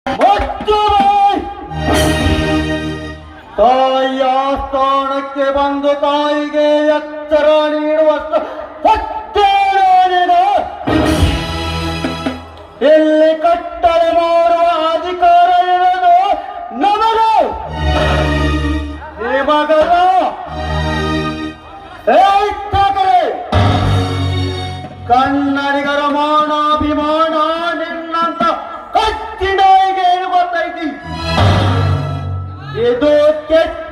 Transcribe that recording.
ಮತ್ತು ತಾಯಿಯ ಸ್ಥಾನಕ್ಕೆ ಬಂದು ತಾಯಿಗೆ ಎಚ್ಚರ ನೀಡುವಷ್ಟು ಇಲ್ಲಿ ಕಟ್ಟಳೆ ಮಾಡುವ ಅಧಿಕಾರ ಇರೋದು ನಮಗೆ ನಿಮಗಲ್ಲ. ಕನ್ನಡಿಗರ ಮಾನಾಭಿಮಾನ ನಿನ್ನಂತ ಕಚ್ಚಿನಾಯಿಗೆ ಗೊತ್ತೈತಿ. ಇದು ಕೆಟ್ಟ